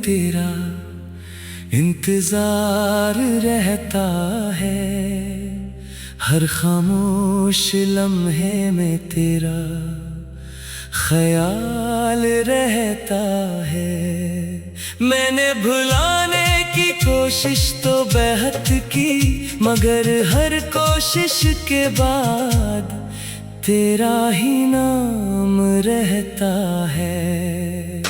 तेरा इंतजार रहता है, हर खामोश लम्हे में तेरा ख्याल रहता है। मैंने भुलाने की कोशिश तो बेहद की, मगर हर कोशिश के बाद तेरा ही नाम रहता है।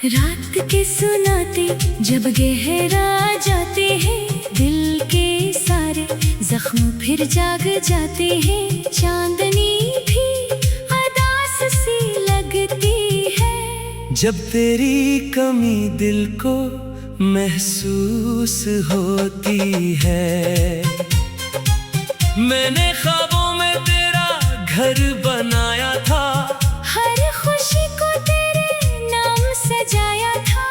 रात के सुनाते जब गहरा जाते हैं, दिल के सारे जख्म फिर जाग जाते हैं। चांदनी भी अदास सी लगती है, जब तेरी कमी दिल को महसूस होती है। मैंने ख्वाबों में तेरा घर बनाया था, हर खुशी को तेरे नाम सजाया था,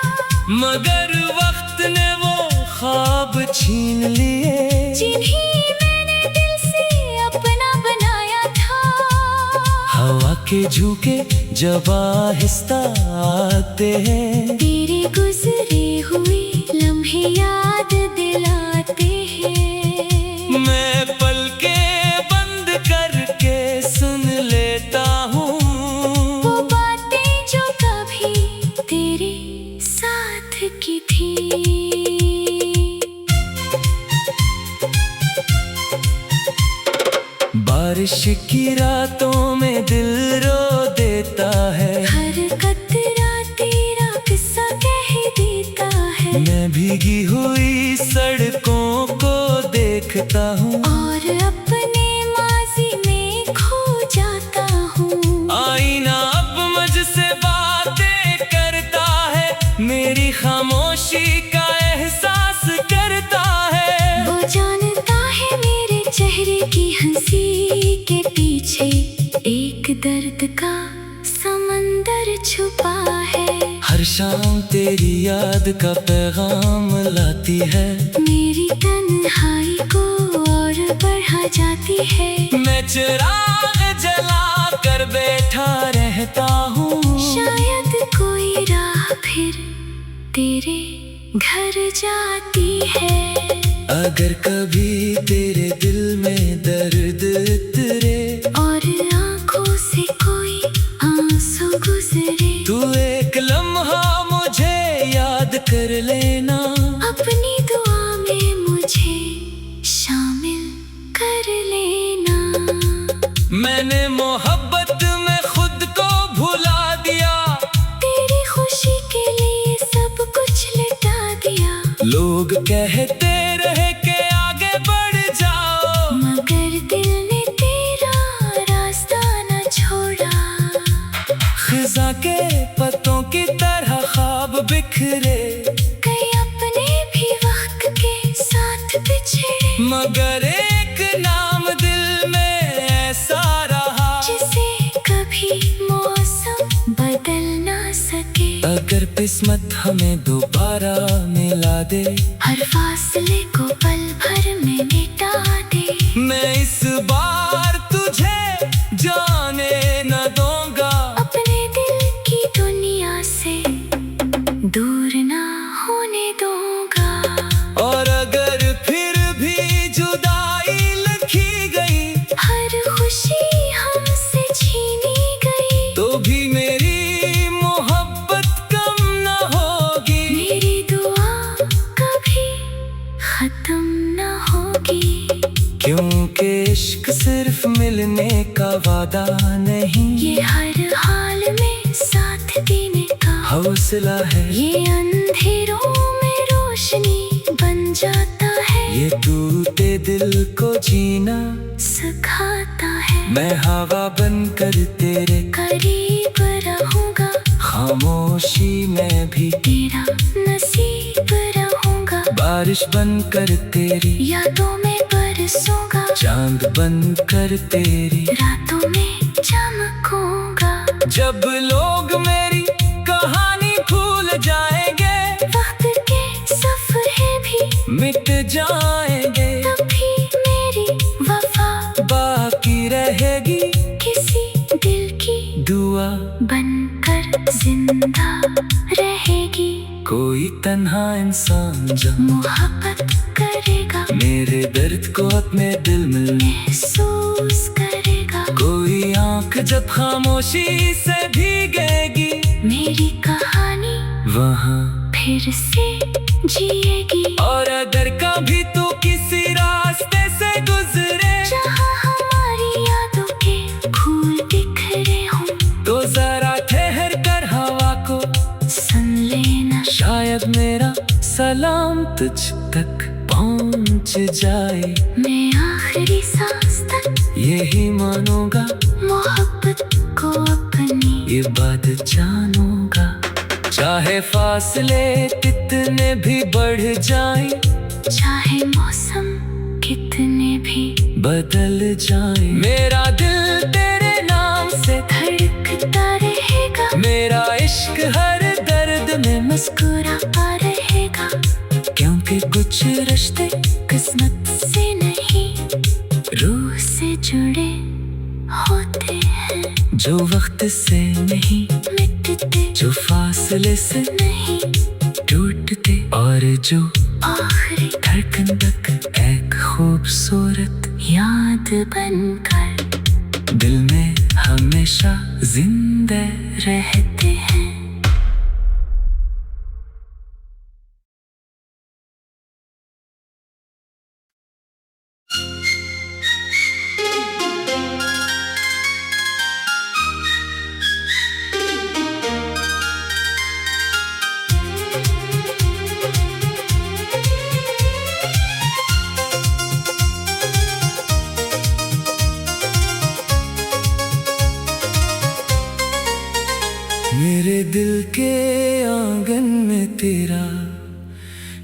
मगर वक्त ने वो ख्वाब छीन लिए जिन्हें मैंने दिल से अपना बनाया था। हवा के झोंके जब आहिस्ता आते हैं, तेरे गुजरे हुए लम्हे याद दिलाते हैं। मैं पलकें बंद करके सुन लेता हूँ वो बातें जो कभी तेरे साथ की थी। बारिश की रातों में दिल रो देता है, हर कतरा तेरा किस्सा कह देता है। मैं भीगी हुई सड़कों को देखता हूँ और अपने माजी में खो जाता हूँ। आईना अब मुझसे बातें करता है, मेरी खामोशी का एहसास करता है। वो जानता है मेरे चेहरे की हंसी के पीछे एक दर्द का समंदर छुपा है। हर शाम तेरी याद का पैगाम लाती है, मेरी तन्हाई को और बढ़ा जाती है। मैं चिराग जला कर बैठा रहता हूँ, शायद कोई राह फिर तेरे घर जाती है। अगर कभी तेरे दिल में दर्द उतरे और आंखों से कोई आंसू गुजरे, तू एक लम्हा मुझे याद कर लेना, अपनी दुआ में मुझे शामिल कर लेना। मैंने मोहब्बत में खुद को भुला दिया, तेरी खुशी के लिए सब कुछ लुटा दिया। लोग कहते रहे कि आगे बढ़ जाओ, मगर दिल ने तेरा रास्ता न छोड़ा। खिज़ा के पत्तों की तरह ख्वाब बिखरे, कई अपने भी वक्त के साथ बिछड़े, मगर एक नाम दिल में ऐसा रहा जिसे कभी मौसम बदल ना सके। अगर किस्मत हमें दोबारा मिला दे, हर फासले को पल भर में मिटा दे, मैं इस बार तुझे जाने न दूंगा, अपने दिल की दुनिया से दूर ना होने दूंगा। और अगर फिर भी जुदाई लिखी गई, हर खुशी हमसे छीनी गई, तो भी मेरी मोहब्बत कम न होगी, मेरी दुआ कभी खत्म न होगी। क्योंकि इश्क सिर्फ मिलने का वादा नहीं, ये हर हाल में साथ देने का हौसला है। ये अंधेरों में रोशनी बन जाता है, ये टूटे दिल को जीना सिखाता है। मैं हवा बनकर तेरे करीब रहूंगा, खामोशी में भी तेरा नसीब रहूंगा। बारिश बनकर तेरी यादों में बरसूंगा, चांद बनकर तेरी रातों में चमकूंगा। जब लोग मेरी कहानी भूल जाएंगे, वक्त के सफरे भी मिट जाएंगे, तब भी मेरी वफा बाकी रहेगी, किसी दिल की दुआ बनकर जिंदा रहेगी। कोई तन्हा इंसान जब मोहब्बत करेगा, मेरे दर्द को अपने दिल में महसूस करेगा। कोई आंख जब खामोशी से भीगेगी, मेरी कहानी वहाँ फिर से जिएगी। और अगर कभी तू किसी रास्ते से गुजरे जहाँ हमारी यादों के फूल बिखरे हों, तो जरा ठहर कर हवा को सुन लेना। शायद मेरा सलाम तुझ तक पहुँच जाए। मैं आखिरी सांस तक यही मानूंगा, मोहब्बत को अपनी ये बात जानूंगा। चाहे फासले कितने भी बढ़ जाएं, चाहे मौसम कितने भी बदल जाए, मेरा दिल तेरे नाम से धड़कता रहेगा। मेरा इश्क हर दर्द में मुस्कुराता रहेगा। क्योंकि कुछ रिश्ते किस्मत से नहीं, रूह से जुड़े होते हैं। जो वक्त से नहीं मिटते, जो फासले से नहीं टूटते, और जो आखिरी धड़कन तक एक खूबसूरत याद बनकर दिल में हमेशा जिंदा रहते हैं। मेरे दिल के आंगन में तेरा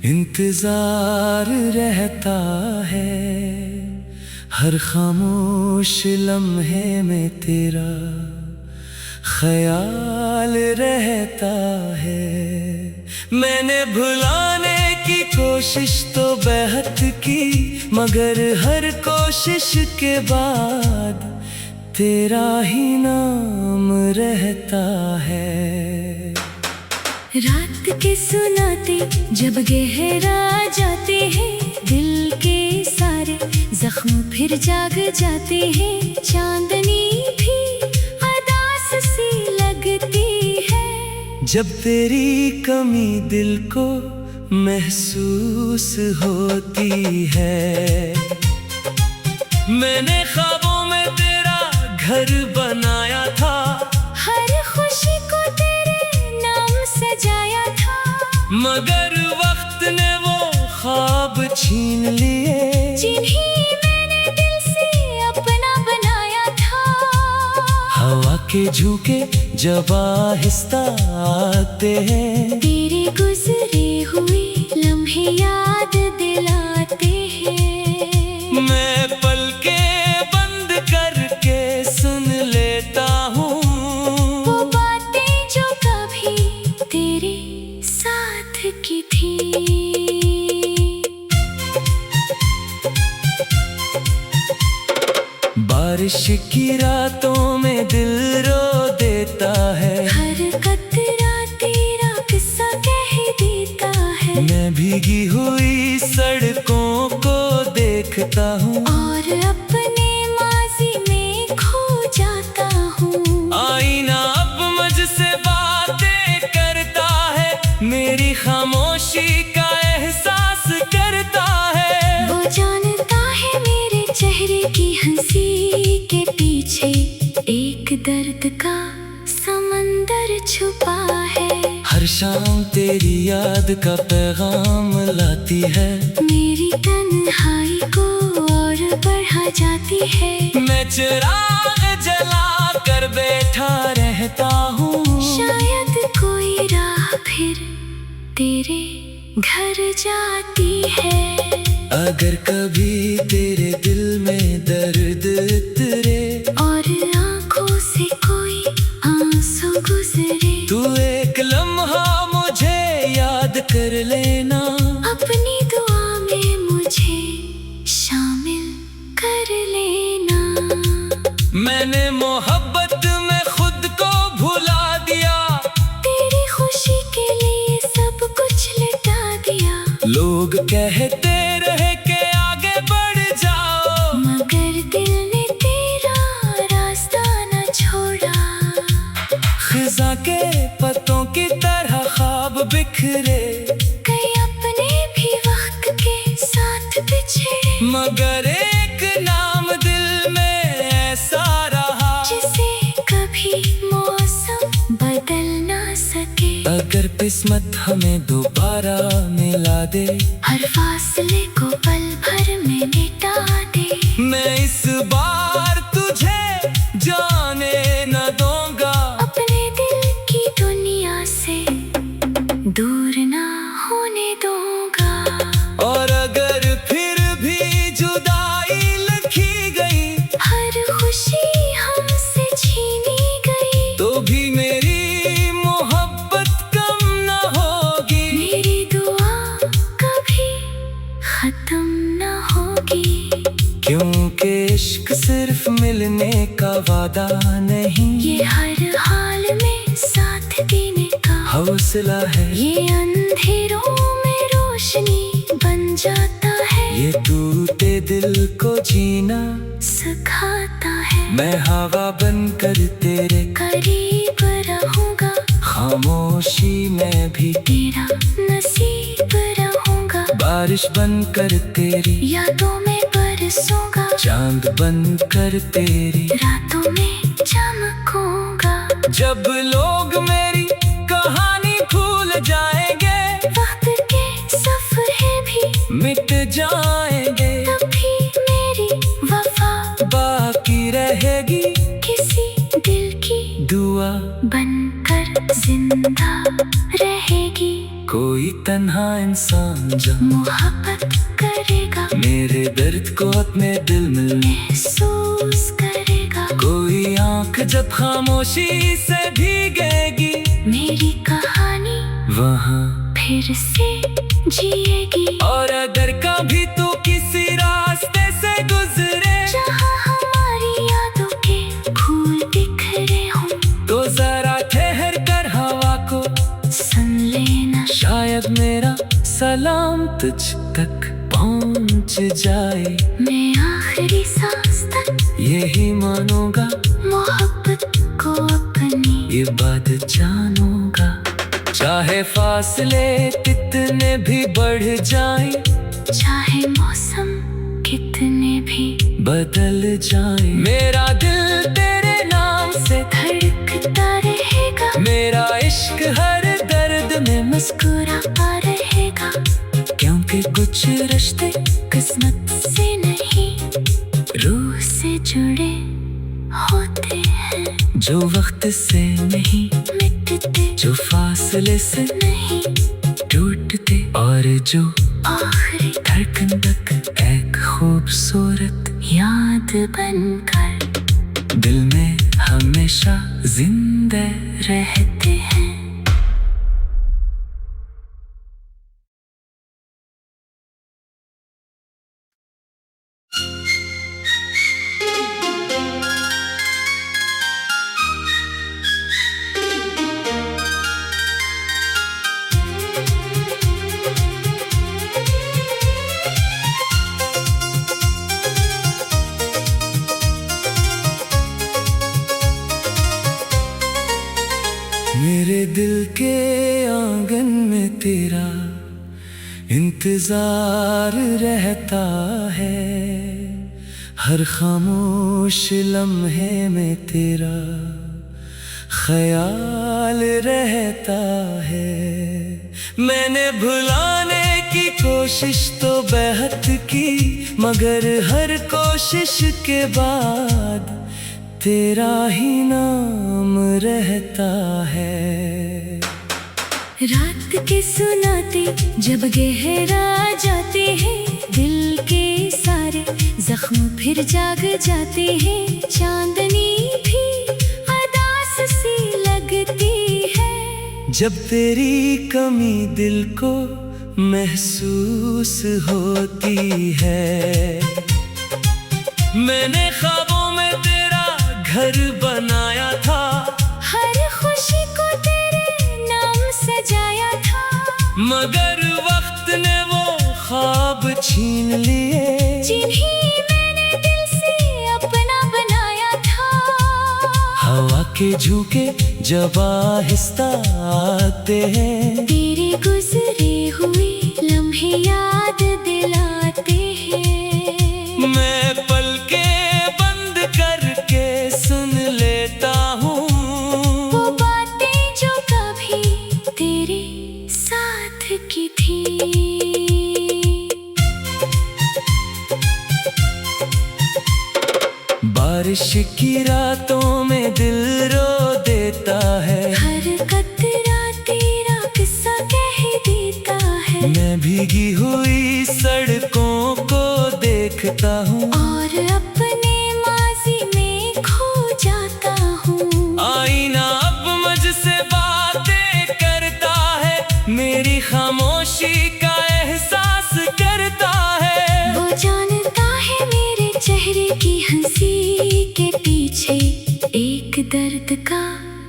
इंतजार रहता है, हर खामोश लम्हे में तेरा ख्याल रहता है। मैंने भुलाने की कोशिश तो बेहद की, मगर हर कोशिश के बाद तेरा ही नाम रहता है। रात के सुनाते जब गहरा जाते हैं, दिल के सारे जख्म फिर जाग जाते हैं। चांदनी भी अदास सी लगती है, जब तेरी कमी दिल को महसूस होती है। मैंने ख्वाबों में तेरा घर बनाया था, हर खुशी को तेरे नाम सजाया था। मगर वक्त ने वो ख्वाब छीन लिए, जिन्हें मैंने दिल से अपना बनाया था। हवा के झोंके जब आहिस्ता आते हैं, तेरे गुजरे हुए लम्हे याद दिलाते हैं। मैं पलकें बंद करके सुन लेता हूँ वो बातें जो कभी तेरे साथ की थी। बारिश की रातों में दिल रो देता है, हर कतरा तेरा किस्सा कह देता है। मैं भीगी हुई सड़कों को देखता हूँ, और अपने माजी में खो जाता हूँ। आईना अब मुझसे बातें करता है, मेरी खामोशी का एहसास करता है। वो जानता है मेरे चेहरे की हंसी के पीछे एक दर्द का समंदर छुपा है। हर शाम तेरी याद का पैगाम लाती है, मेरी तन्हाई को और बढ़ा जाती है। मैं चिराग जला कर बैठा रहता हूँ, शायद कोई राह फिर तेरे घर जाती है। अगर कभी तेरे दिल में दर्द उतरे, और आंखों से कोई आंसू गुजरे, तू एक लम्हा मुझे याद कर लेना, अपनी दुआ में मुझे शामिल कर लेना। मैंने मोहब्बत में खुद को भुला दिया, तेरी खुशी के लिए सब कुछ मगर एक नाम दिल में ऐसा रहा जिसे कभी मौसम बदल ना सके। अगर किस्मत हमें दोबारा मिला दे, हर फासले को पल भर में मिटा दे, मैं इस बार तुझे जाने न दूंगा, अपने दिल की दुनिया से दूर ना होने दूंगा। और अगर फिर भी जुदाई लिखी गई, हर खुशी हमसे छीनी गई, तो भी मेरी मोहब्बत कम न होगी, मेरी दुआ कभी खत्म न होगी। क्योंकि इश्क सिर्फ मिलने का वादा नहीं, ये हर हाल में साथ देने का हौसला है। ये अंधेरों में रोशनी बन जाता है, ये टूटे दिल को जीना सिखाता है। मैं हवा बनकर तेरे करीब रहूंगा, खामोशी में भी तेरा नसीब रहूंगा, बारिश बनकर तेरी यादों में बरसूंगा, चांद बनकर तेरी रातों में चमकूंगा। जब लोग मेरी कहानी भूल जाएंगे, वक्त के सफ़े भी मिट जाएंगे, तब भी मेरी वफा बाकी रहेगी, किसी दिल की दुआ बनकर जिंदा रहेगी। कोई तन्हा इंसान जब मोहब्बत करेगा, मेरे दर्द को अपने दिल में महसूस करेगा, कोई आंख जब खामोशी से भीगेगी, मेरी कहानी वहाँ फिर से जिएगी। और अगर कभी तू किसी रास्ते से गुजरे, जहाँ हमारी यादों के फूल बिखरे हों, तो जरा ठहर कर हवा को सुन लेना, शायद मेरा सलाम तुझ तक पहुँच जाए। मैं आखिरी सांस तक यही मानूंगा, मोहब्बत को अपनी ये बात जानूंगा, चाहे फासले कितने भी बढ़ जाएं, चाहे मौसम कितने भी बदल जाए। मेरा दिल तेरे नाम से धड़कता रहेगा, मेरा इश्क हर दर्द में मुस्कुराता रहेगा, क्योंकि कुछ रिश्ते किस्मत से नहीं रूह से जुड़े होते हैं, जो वक्त से नहीं मिटते जो फासले से नहीं टूटते, और जो आखिरी धड़कन तक एक खूबसूरत याद बनकर दिल में हमेशा जिंदा रहते हैं। मेरे दिल के आंगन में तेरा इंतजार रहता है, हर खामोश लम्हे में तेरा ख्याल रहता है। मैंने भुलाने की कोशिश तो बेहद की, मगर हर कोशिश के बाद तेरा ही नाम रहता है। रात के सुनाते जब गहरा जाते हैं, दिल के सारे जख्म फिर जाग जाते हैं, चांदनी भी अदास सी लगती है, जब तेरी कमी दिल को महसूस होती है। मैंने ख्वाबों में तेरा घर बनाया था, हर खुशी को तेरे नाम सजाया था, मगर वक्त ने वो ख्वाब छीन लिए, जिन्हें मैंने दिल से अपना बनाया था। हवा के झोंके जब आहिस्ता आते हैं, तेरे गुजरे हुए लम्हे याद दिलाते हैं। बारिश की रातों में दिल रो देता है। हर कतरा तेरा किस्सा कह देता है। मैं भीगी हुई सड़कों को देखता हूँ और अपने माजी में खो जाता हूँ। आईना अब मुझसे बातें करता है, मेरी खामोशी का एहसास करता है। वो जानता है मेरे चेहरे की हंसी के पीछे एक दर्द का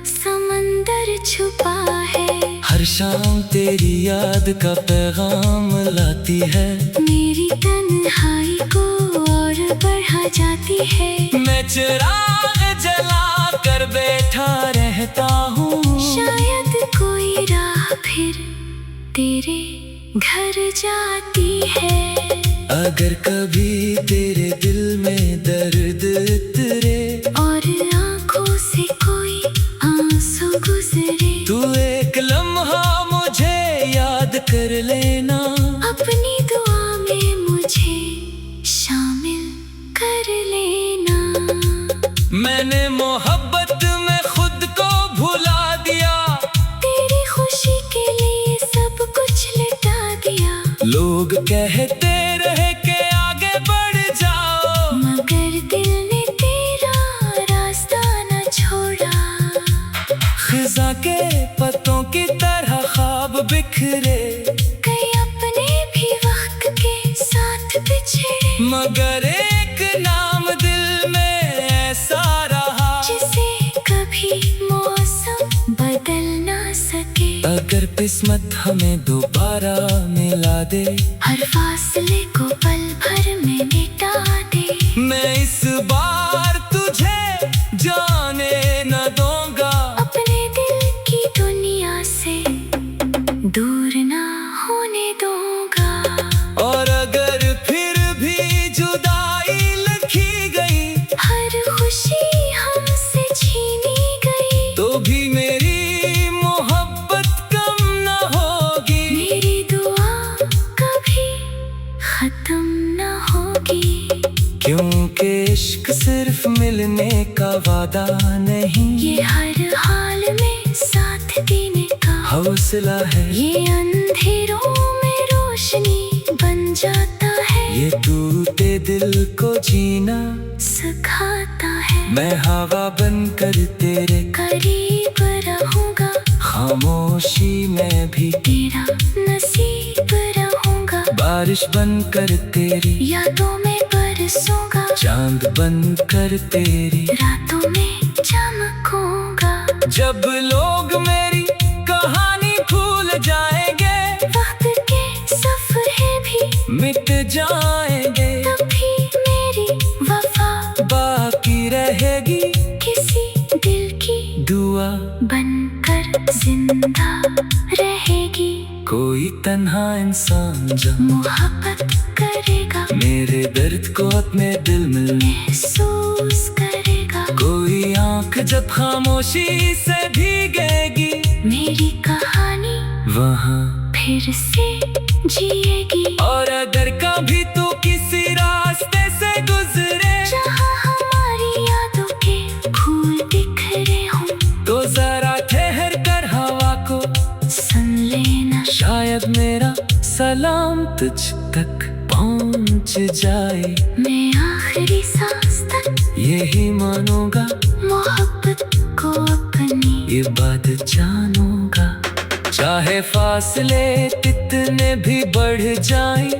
समंदर छुपा है। हर शाम तेरी याद का पैगाम लाती है, मेरी तन्हाई को और बढ़ा जाती है। मैं चिराग जला कर बैठा रहता हूँ, शायद कोई राह फिर तेरे घर जाती है। अगर कभी तेरे दिल में दर्द उतरे और आंखों से कोई आंसू गुजरे, तू एक लम्हा मुझे याद कर लेना, अपनी दुआ में मुझे शामिल कर लेना। मैंने मोहब्बत में खुद को भुला दिया, तेरी खुशी के लिए सब कुछ लुटा दिया। लोग कहते रहे कि आगे बढ़ जाओ, मगर दिल ने तेरा रास्ता न छोड़ा। खिज़ा के पत्तों की तरह ख्वाब बिखरे, कई अपने भी वक्त के साथ बिछड़े, मगर एक नाम दिल में ऐसा रहा, जिसे कभी मौसम बदल ना सके। अगर किस्मत हमें दोबारा मिला दे, हर फासले को पल भर में मिटा दे, मैं इस बार तुझे जाने न दूंगा, अपने दिल की दुनिया से दूर ना होने दूंगा। और अगर फिर भी जुदाई लिखी गई, हर खुशी हमसे छीनी गई, तो भी मेरी मोहब्बत कम न होगी, मेरी दुआ कभी खत्म न होगी। क्योंकि इश्क सिर्फ मिलने का वादा नहीं, ये हर हाल में साथ देने का हौसला है, ये अंधेरों में रोशनी बन जाता है, ये टूटे दिल को जीना सिखाता है। मैं हवा बनकर तेरे करीब रहूंगा, खामोशी में भी तेरा नसीब रहूंगा, बारिश बनकर तेरी यादों में बरसूंगा, चांद बनकर तेरी रातों में चमकूंगा। जब लोग मेरी कहानी भूल जाएंगे, वक्त के सफरे भी मिट जाएंगे, तब भी मेरी वफा बाकी रहेगी, किसी दिल की दुआ बनकर जिंदा रहेगी। कोई तन्हा इंसान जब मोहब्बत करेगा, मेरे दर्द को अपने दिल में महसूस करेगा, कोई आंख जब खामोशी से भीगेगी, मेरी कहानी वहाँ फिर से जिएगी। और अगर कभी तू किसी रास्ते से गुजरे, जहाँ हमारी यादों के फूल बिखरे हों, तो जरा ठहर कर हवा को सुन लेना, शायद मेरा सलाम तुझ तक पहुँच जाए। मैं आखिरी सांस तक यही मानूंगा, मोहब्बत को अपनी ये बात जानूंगा, चाहे फासले कितने भी बढ़ जाए,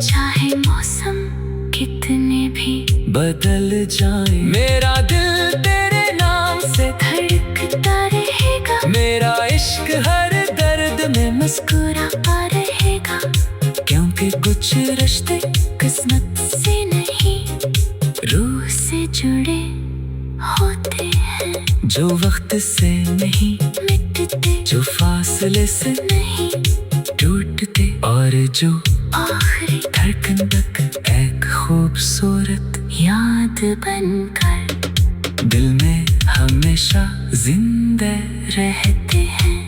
चाहे मौसम कितने भी बदल जाए, मेरा दिल तेरे नाम से धड़कता रहेगा, मेरा इश्क हर दर्द में मुस्कुराता रहेगा, क्योंकि कुछ रिश्ते किस्मत से नहीं रूह से जुड़े होते हैं, जो वक्त से नहीं मिटते जो फासले से नहीं टूटते, और जो आखिरी धड़कन तक एक खूबसूरत याद बनकर दिल में हमेशा जिंदा रहते हैं।